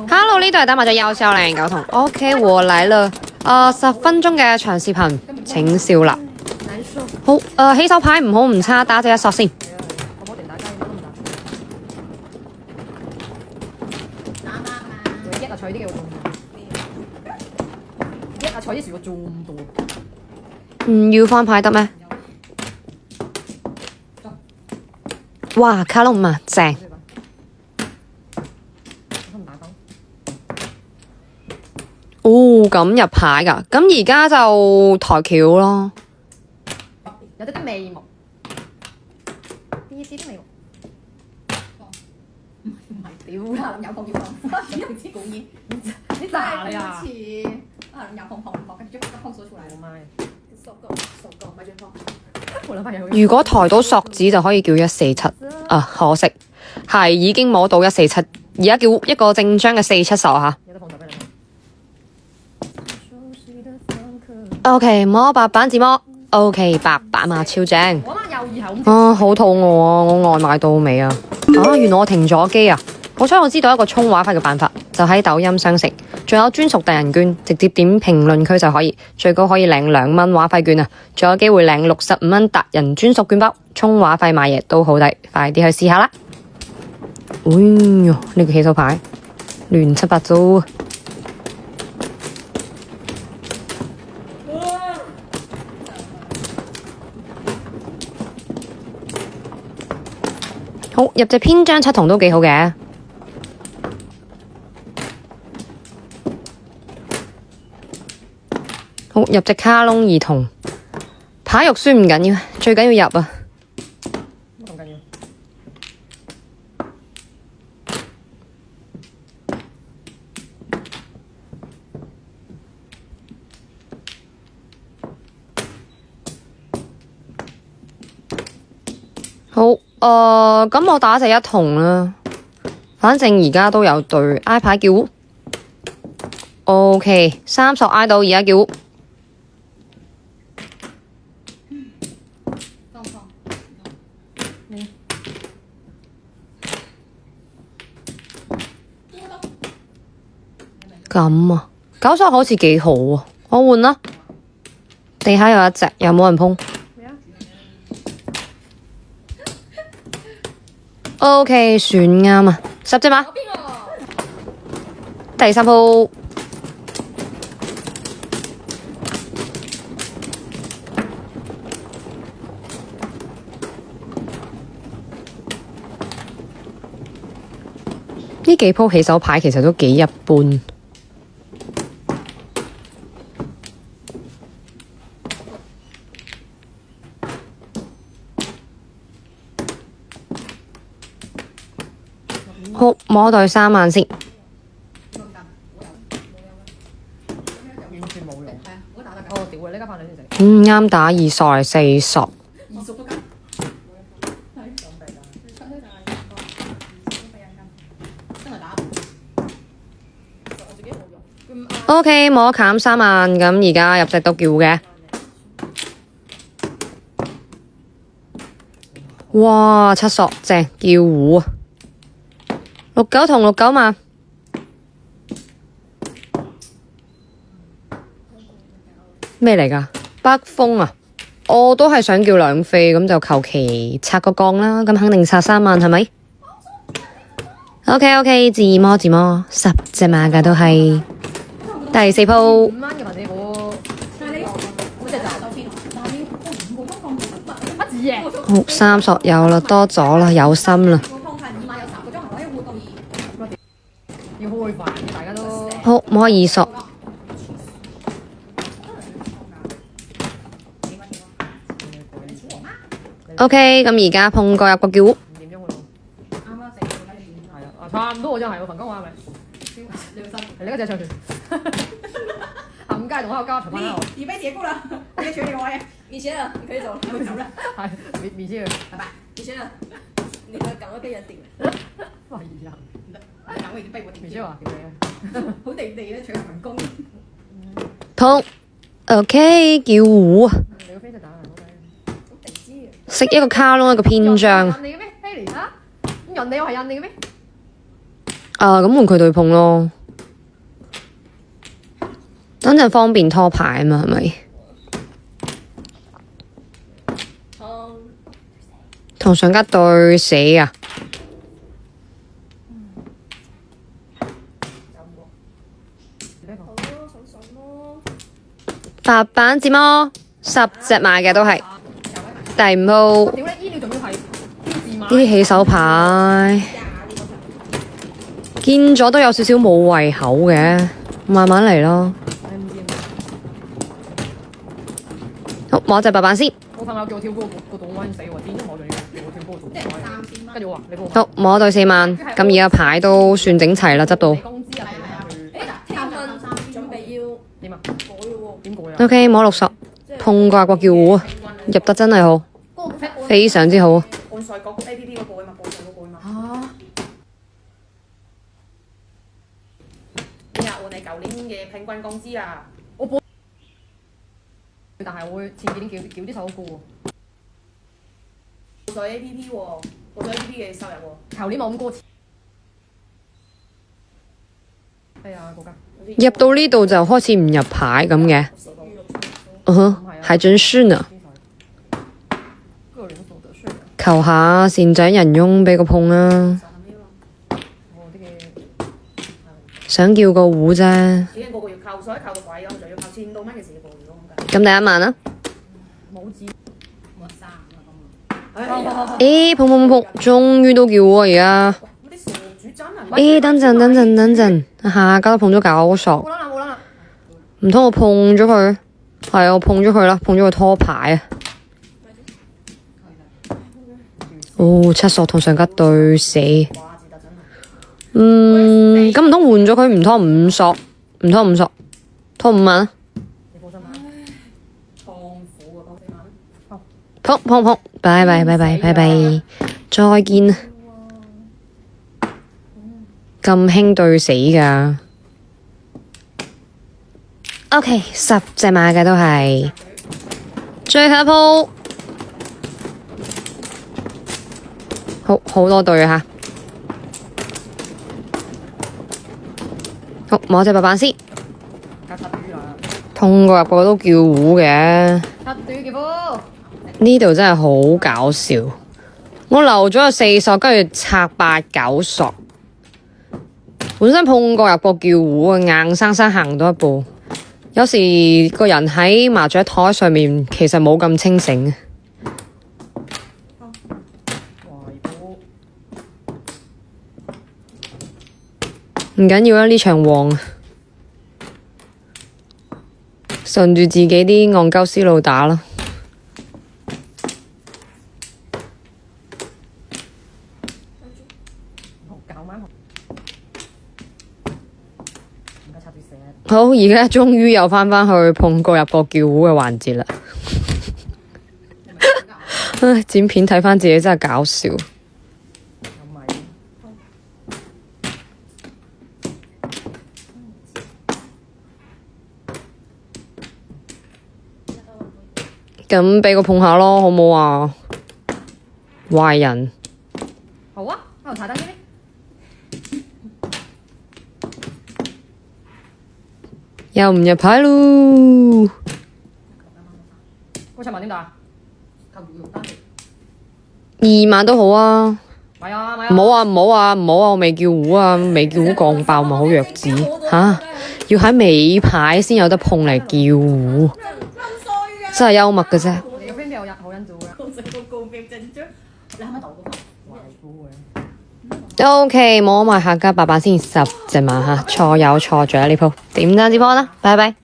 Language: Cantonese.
Hello， 呢度係打麻雀有少零九同 OK， 我嚟了。10分鐘嘅長視頻，請笑納。好，起手牌唔好唔差，打隻一索先。唔要翻牌得咩？哇，卡窿啊，正！哦，咁入牌㗎，咁而家就抬轎咯。有啲眉毛，啲眉毛。唔係，屌啦，有碰要碰，唔知故意。你炸你啊！有碰碰碰，跟住就碰咗出嚟啦嘛。索個，咪轉碰。如果抬到索子就可以叫147啊，可惜係已經摸到147，而家叫一個正張嘅4-7手嚇。OK， 摸白板字摸 ，OK 白板啊，超正。好肚餓啊！我外賣到未啊？原來我停咗機啊！好彩我知道一個充話費嘅辦法，就喺抖音商城，仲有專屬特人券，直接點評論區就可以，最高可以領2蚊話費券啊！仲有機會領65蚊達人專屬券包，充話費買嘢都好抵，快啲去試下啦！哎喲，呢個起手牌亂七八糟。好，入隻偏張7筒都幾好嘅。好，入隻卡窿2筒，牌肉酸唔緊要，最緊要入啊！咁緊要？好，咁我打隻1筒啦，反正而家都有對 I 牌叫，OK， 3索 I 到而家叫。咁啊，9索好似幾好啊，我換啦。地下有一隻，有冇人碰？OK， 算啱啊，10隻馬。第3鋪。呢幾鋪起手牌其實都幾一般。好，摸對3萬先。完全冇用。哦，屌啊！呢家翻嚟先食。啱打2索嚟4索。OK， 摸砍3萬，咁而家入隻都叫嘅。哇，7索正叫胡啊！6-9筒6-9萬。咩嚟㗎？北風啊！我都係想叫2飛，咁就求其拆個槓啦，咁肯定拆3萬係咪 ？OK， 自摸10隻馬㗎都係。第4鋪。5蚊嘅或者我，嗰隻就乜嘢？好，3索有啦，多咗啦，有心啦。要開飯，大家都。好，摸2索。OK， 咁而家碰過入個叫。點樣會？啱啱食到係啊，差唔多真係喎，份工話係咪？你嗰隻唱團。冚家同我喺度交長翻你被解雇了，你的权利我也，你先了，你可以走了，你可以走了。係，面先去。拜拜，你先了，你的崗位被人頂了。懷疑啊！你的崗位已經被我頂。面先話叫你啊！好地地咧，搶人份工。碰 OK 叫胡啊！你個飛就打人，好食一個卡窿一個偏張。你嘅咩？人哋又係人哋嘅咩？啊，咁換佢對碰咯。等陣方便拖牌啊嘛，係咪？同上家對死啊！白板折魔，10隻買嘅都係第5鋪。屌你，醫療仲要係標誌碼。啲起手牌見咗都有少少冇胃口嘅，慢慢嚟咯。好，摸隻白板先。我朋友叫我跳嗰個洞溫死喎，點知我仲要叫我跳嗰個洞溫。跟住我話你幫我。好，摸對4萬，咁而家牌都算整齊啦，執到。工資啊，聽聞準備要點啊？改喎，點改啊？ OK，摸60，碰過個叫糊啊，入得真係好，非常之好。按賽嗰個 APP 嗰個啊嘛，報上嗰個啊嘛。嚇！咩啊？我哋舊年嘅平均工資啊！但係我會前幾年叫啲手好高喎。報上 APP 喎，報上 APP 嘅收入喎。舊年冇咁高錢。哎呀，國家。入到呢度就開始唔入牌咁嘅，還真是呢。個人所得稅啊！求下善長人翁俾個碰啦，我啲嘅想叫個糊啫。已經個月扣水扣到鬼咁，仲要扣1000多蚊嘅時報如果咁計。咁第1萬啦。冇紙。冇3啦咁。咦，碰碰碰，終於都叫糊啊而家。啲傻主真係。咦，等陣，下家都碰咗9索，冇啦冇啦。唔通我碰咗佢？係啊，我碰咗佢啦，碰咗個拖牌啊。哦，7索同上家對死。咁唔通換咗佢唔拖5索，唔拖5索，拖5萬啊？你放心啦。痛苦啊，講4萬。碰，拜拜，再見啊！咁興對死㗎。OK， 10隻馬嘅都係最後一鋪，好多對啊！好，摸隻白板先，碰過入過都叫糊嘅。呢度真係好搞笑，我留咗個4索，跟住拆8、9索。本身碰過入過叫糊啊，硬生生行多一步。有時個人喺麻雀台上面，其實冇咁清醒。唔緊要啦，呢場旺，順住自己啲戇鳩思路打啦。好，而家終於又返去碰過入過叫糊嘅環節啦。唉，剪片睇返自己真係搞笑。咁俾個碰下咯，好唔好啊？壞人。好啊，喺度查單先。又唔入牌咯。嗰7萬點打？2萬都好啊。買啊！唔好啊！我未叫糊啊，未叫糊降爆咪好弱智吓，要喺尾牌先有得碰嚟叫糊，真係幽默嘅啫。你個 friend 邊有好人做嘅？你係咪投嗰個？ OK，摸埋下家白板先10隻馬吓，錯有錯咗呢鋪，點單止波啦，拜拜。